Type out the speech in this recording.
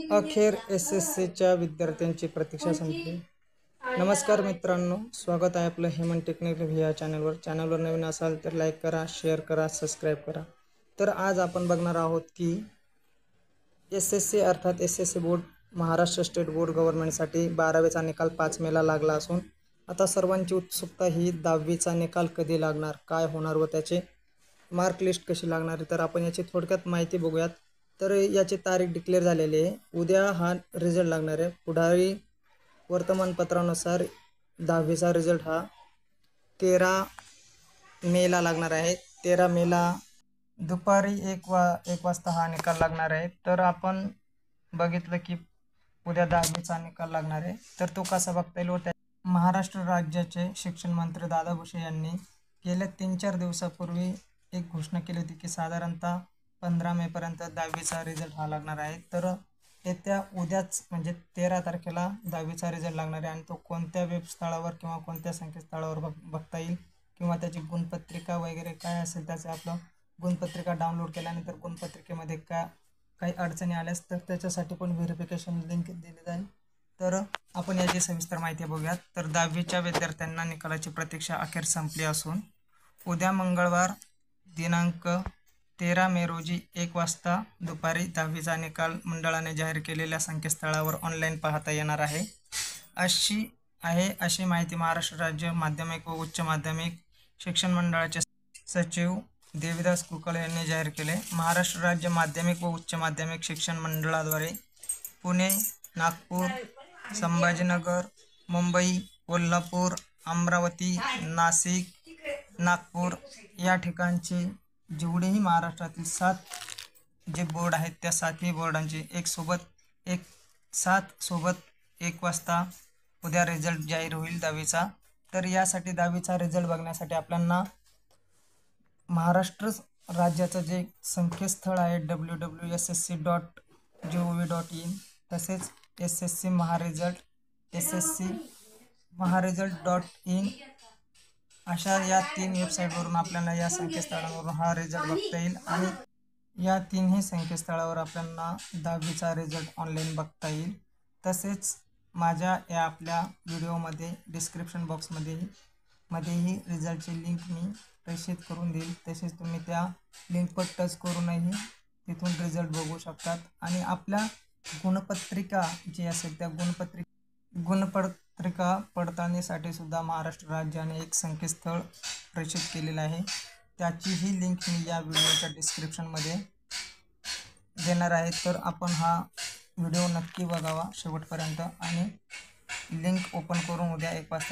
अखेर एस-एस-सीच्या विद्यार्थ्यांची प्रतीक्षा संपली. नमस्कार मित्रांनो, स्वागत आहे आपलं हेमंत टेक्निकल या चॅनलवर नवीन असाल तर लाईक करा, शेअर करा, सबस्क्राईब करा. तर आज आपण बघणार आहोत की एस-एस-सी अर्थात SSC board Maharashtra state board गव्हर्नमेंटसाठी 12वीचा निकाल 5 मेला लागला असून आता सर्वांची उत्सुकता ही 10वीचा निकाल कधी लागणार, काय होणार व त्याचे मार्क लिस्ट कशी लागणार आहे. तर आपण याची थोडक्यात माहिती बघूयात. तर याची तारीख डिक्लेअर झालेली आहे. उद्या हा रिझल्ट लागणार आहे. पुढारी वर्तमानपत्रानुसार 10वीचा रिझल्ट हा 13 मेला लागणार आहे. 13 मेला दुपारी 1 वाजता हा निकाल लागणार आहे. तर आपण बघितलं की उद्या 10वीचा निकाल लागणार आहे. तर तो कसा बघता येईल व त्या महाराष्ट्र राज्याचे शिक्षण मंत्री दादा भुसे यांनी गेल्या 3-4 दिवसापूर्वी एक घोषणा केली होती की साधारणतः 15 मेपर्यंत 10वीचा रिझल्ट हा लागणार आहे. तर येत्या उद्याच म्हणजे 13 तारखेला 10वीचा रिझल्ट लागणार आहे आणि तो कोणत्या वेबस्थळावर किंवा कोणत्या संकेतस्थळावर बघता येईल किंवा त्याची गुणपत्रिका वगैरे काय असेल त्याचं आपलं गुणपत्रिका डाउनलोड केल्यानंतर गुणपत्रिकेमध्ये काही अडचणी आल्यास तर त्याच्यासाठी पण व्हेरिफिकेशन लिंक दिली जाईल. तर आपण याची सविस्तर माहिती बघूयात. तर 10वीच्या विद्यार्थ्यांना निकालाची प्रतीक्षा अखेर संपली असून उद्या मंगळवार दिनांक 13 मे रोजी 1 वाजता दुपारी 10वीचा निकाल मंडळाने जाहीर केलेल्या संकेतस्थळावर ऑनलाईन पाहता येणार आहे. अशी माहिती महाराष्ट्र राज्य माध्यमिक व उच्च माध्यमिक शिक्षण मंडळाचे सचिव देविदास कुकल यांनी जाहीर केले. महाराष्ट्र राज्य माध्यमिक व उच्च माध्यमिक शिक्षण मंडळाद्वारे पुणे, नागपूर, संभाजीनगर, मुंबई, कोल्हापूर, अमरावती, नाशिक, नागपूर या ठिकाणची जेवढेही महाराष्ट्रातील 7 जे बोर्ड आहेत त्या 7ही बोर्डांची 7 सोबत 1 वाजता उद्या रिझल्ट जाहीर होईल 10वीचा. तर यासाठी 10वीचा रिझल्ट बघण्यासाठी आपल्याला महाराष्ट्र राज्याचं जे संकेतस्थळ आहे www.ssc.gov.in तसेच ssc.महारिझल्ट.in अशा या 3 वेबसाईटवरून आपल्याला या संकेतस्थळावरून हा रिझल्ट बघता येईल आणि या 3ही संकेतस्थळावर आपल्याला 10वीचा रिझल्ट ऑनलाईन बघता येईल. तसेच माझ्या या आपल्या व्हिडिओमध्ये डिस्क्रिप्शन बॉक्समध्येही रिझल्टची लिंक मी प्रेषित करून देईल. तसेच तुम्ही त्या लिंकवर टच करूनही तिथून रिझल्ट बघू शकतात आणि आपल्या गुणपत्रिका जी असेल त्या गुणपत्रिका पडताळणीसाठी सुद्धा महाराष्ट्र राज्याने एक संकेतस्थळ प्रेषित केलेलं आहे. त्याचीही लिंक मी या व्हिडिओच्या डिस्क्रिप्शनमध्ये देणार आहे. तर आपण हा व्हिडिओ नक्की बघावा शेवटपर्यंत आणि लिंक ओपन करून उद्या 1 वाजता